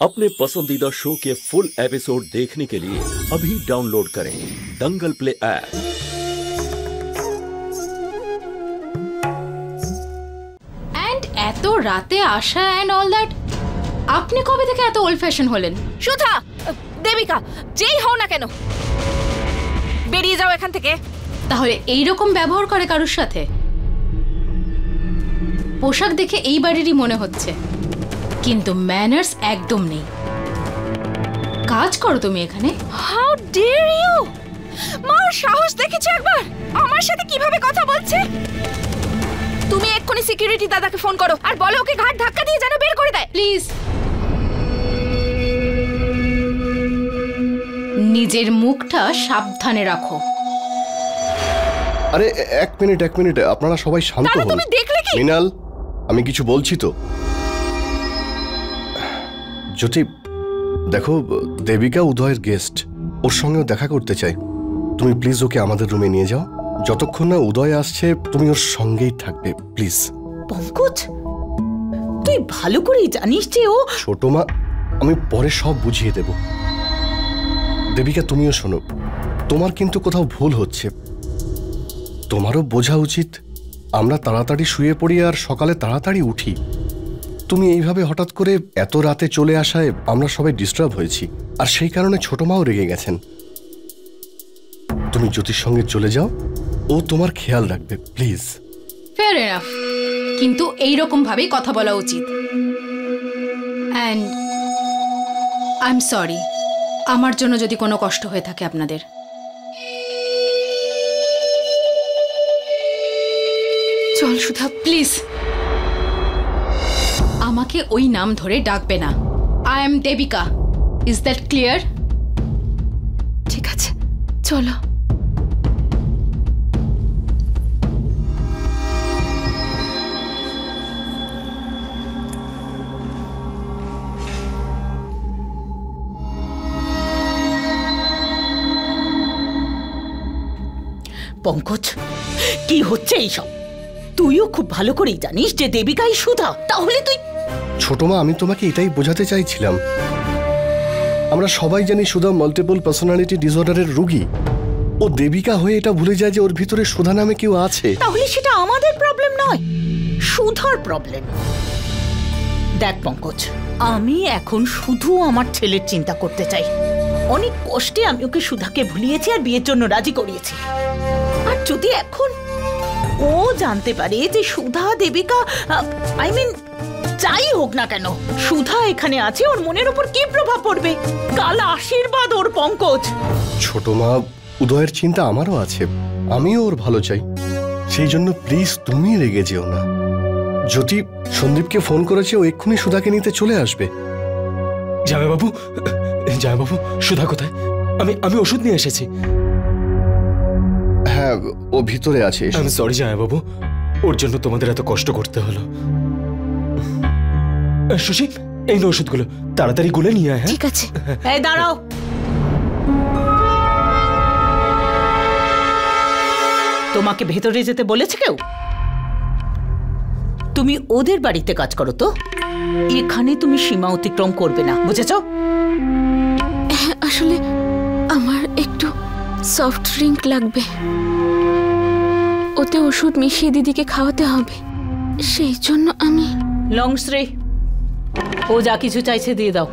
अपने पसंदीदा शो के फुल एपिसोड देखने के लिए अभी डाउनलोड करें दंगल प्ले ऐप। एंड एतो राते आशा एंड ऑल दैट আপনি কবে থেকে এত ওল্ড ফ্যাশন হলেন? সুধা, দেবিকা, যেই হও না কেন বেরিয়ে যাও এখান থেকে। তাহলে এই রকম ব্যবহার করে কারোর সাথে? পোশাক দেখে এই বাড়িরই মনে হচ্ছে, কিন্তু ম্যানার্স একদম নেই। কাজ করো তুমি এখানে? How dare you! মার সাহস দেখেছো একবার আমার সাথে কিভাবে কথা বলছে? তুমি এক্ষুনি সিকিউরিটি দাদাকে ফোন করো আর বলো ওকে ঘাট ধাক্কা দিয়ে যেন বের করে দেয়। প্লিজ নিজের মুখটা সাবধানে রাখো। আরে এক মিনিট আপনারা সবাই শান্ত হন। তুমি দেখলে কি? মিনাল, আমি কিছু বলছি তো। জ্যোতি, দেখো দেবিকা উদয়ের গেস্ট, ওর সঙ্গেও দেখা করতে চাই। তুমি প্লিজ ওকে আমাদের রুমে নিয়ে যাও। যতক্ষণ না উদয় আসছে তুমি ওর সঙ্গেই থাকবে প্লিজ। পঙ্কজ, তুই ভালো করেই জানিস যে ও ছোট মা, আমি পরে সব বুঝিয়ে দেব। দেবিকা তুমিও শোনো, তোমার কিন্তু কোথাও ভুল হচ্ছে। তোমারও বোঝা উচিত আমরা তাড়াতাড়ি শুয়ে পড়ি আর সকালে তাড়াতাড়ি উঠি। তুমি এইভাবে হঠাৎ করে এত রাতে চলে আসায় আমরা সবাই ডিস্টার্ব হয়েছি, আর সেই কারণে ছোট মাও রেগে গেছেন। তুমি জ্যোতির সঙ্গে চলে যাও, ও তোমার খেয়াল রাখবে প্লিজ। ফেয়ার এনাফ, কিন্তু এই রকম ভাবেই কথা বলা উচিত। অ্যান্ড আই এম সরি আমার জন্য যদি কোনো কষ্ট হয়ে থাকে আপনাদের। চল সুধা, প্লিজ আমাকে ওই নাম ধরে ডাকবে না। I am Debika, is that clear? ঠিক আছে, চলো। পঙ্কজ, কি হচ্ছে এইসব? তুইও খুব ভালো করেই জানিস যে দেবিকাই সুধা। তাহলে তুই... ছোট মা, আমি তোমাকে এটাই বোঝাতে চাইছিলাম। আমরা সবাই জানি সুধা মাল্টিপল পার্সোনালিটি ডিসঅর্ডারের রোগী। ও দেবিকা হয়ে এটা ভুলে যায় যে ওর ভিতরে সুধা নামে কেউ আছে। তাহলে সেটা আমাদের প্রবলেম নয়, সুধার প্রবলেম। দেখ পঙ্কজ, আমি এখন শুধু আমার ছেলের চিন্তা করতে চাই। অনেক কষ্টে আমি ওকে সুধাকে ভুলিয়েছি আর বিয়ের জন্য রাজি করিয়েছি। আর যদি এখন ও জানতে পারে যে সুধা দেবিকা, আই মিন যাই হোক না কেন, সুধা এখানে আছে, ওর মনের উপর কি প্রভাব পড়বে? কাল আশীর্বাদ ওর পঙ্কজ। ছোট মা, উদয়ের চিন্তা আমারও আছে, আমিও ওর ভালো চাই। সেই জন্য প্লিজ তুমি রেগে যেও না। যদি সন্দীপকে ফোন করেছে, ও এক্ষুনি সুধাকে নিতে চলে আসবে। জামাইবাবু, সুধা কোথায়? আমি ওষুধ নিয়ে এসেছি। হ্যাঁ, ও ভিতরে আছে। আমি সরি জামাইবাবু, ওর জন্য তোমাদের এত কষ্ট করতে হলো। সুশি, এই নো ওষুধগুলো, তাড়াতাড়ি গুলে নিয়ে আয়। ঠিক আছে। এই দাঁড়াও, তোমাকে ভেতরে যেতে বলেছে কেউ? তুমি ওদের বাড়িতে কাজ করো তো, এখানে তুমি সীমা অতিক্রম করবে না, বুঝেছো? আসলে আমার একটু সফট ড্রিঙ্ক লাগবে, ওতে ওষুধ মিশিয়ে দিদিকে খাওয়াতে হবে, সেই জন্য আমি... লংশ্রী, ও যা কিছু চাইছে দিয়ে দাও।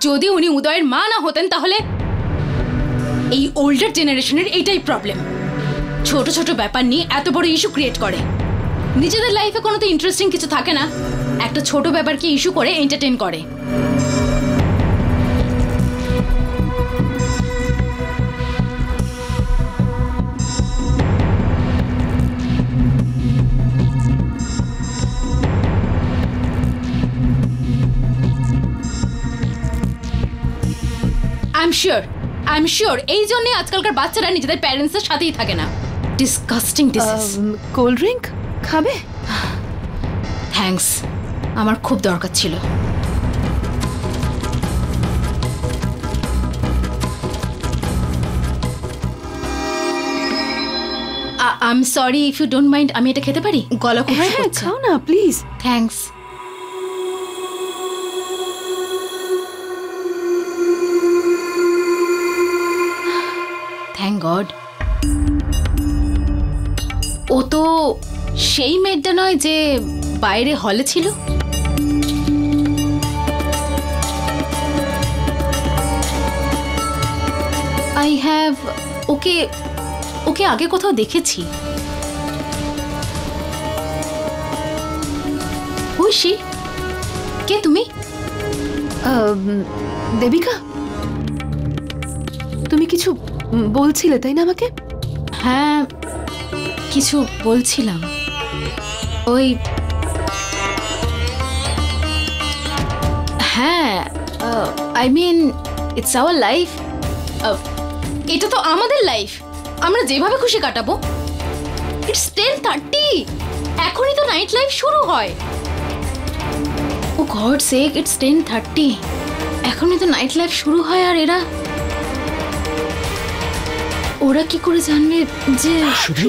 যদি উনি উদয়ের মা না হতেন তাহলে এই ওল্ডার জেনারেশনের এইটাই প্রবলেম। ছোট ছোট ব্যাপার নিয়ে এত বড় ইস্যু ক্রিয়েট করে। নিজেদের লাইফে কোনো তো ইন্টারেস্টিং কিছু থাকে না, একটা ছোট ব্যাপারকে ইস্যু করে এন্টারটেইন করে। আই এম শিওর এই জন্যই আজকালকার বাচ্চারা নিজেদের প্যারেন্টসের সাথেই থাকে না। Disgusting this is. Cold drink খাবে? থ্যাঙ্কস, আমার খুব দরকার ছিল। I am sorry, if you don't mind আমি এটা খেতে পারি? গলা খুব হ্যাঁ শুকোচ্ছে। খাও না প্লিজ। থ্যাঙ্কস। Thank God. ও তো সেই মেয়েটা নয় যে বাইরে হলে ছিল? আই হ্যাভ ওকে ওকে আগে কোথাও দেখেছি। ঐশী, কে তুমি? দেবিকা, তুমি কিছু বলছিলে তাই না আমাকে? হ্যাঁ, কিছু বলছিলাম। ওই হ্যাঁ, I mean it's our life. এটা তো আমাদের লাইফ, আমরা যেভাবে খুশি কাটাবো। ইটস 10:30, এখনই তো নাইট লাইফ শুরু হয়। ও গড সেক, ইটস 10:30, এখনই তো নাইট লাইফ শুরু হয়। আর ওরা কি করে জানবে যে সুধী?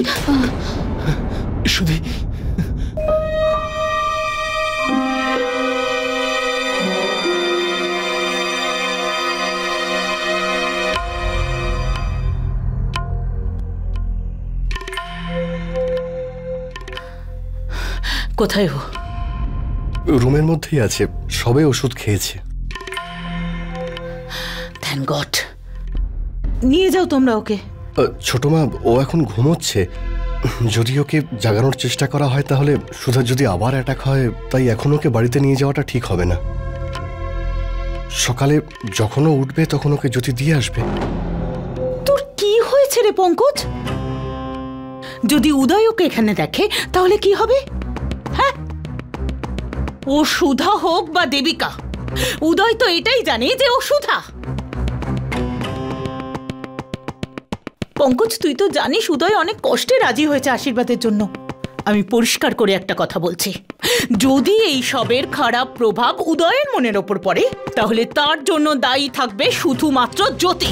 সুধী, কোথায় ও? রুমের মধ্যেই আছে, সবে ওষুধ খেয়েছে। Thank god. নিয়ে যাও তোমরা ওকে। ছোট মা, ও এখন ঘুমোচ্ছে। যদি ওকে জাগানোর চেষ্টা করা হয় তাহলে সুধার যদি আবার অ্যাটাক হয়, তাই এখন ওকে বাড়িতে নিয়ে যাওয়াটা ঠিক হবে না। সকালে যখন ও উঠবে তখন ওকে যদি দিয়ে আসবে। তোর কি হয়েছে রে পঙ্কজ? যদি উদয় ওকে এখানে দেখে তাহলে কি হবে? হ্যাঁ, ও সুধা হোক বা দেবিকা, উদয় তো এটাই জানে যে ও সুধা। পঙ্কজ, তুই তো জানিস উদয় অনেক কষ্টে রাজি হয়েছে আশীর্বাদের জন্য। আমি পরিষ্কার করে একটা কথা বলছি, যদি এই সবের খারাপ প্রভাব উদয়ের মনের ওপর পড়ে তাহলে তার জন্য দায়ী থাকবে শুধুমাত্র জ্যোতি।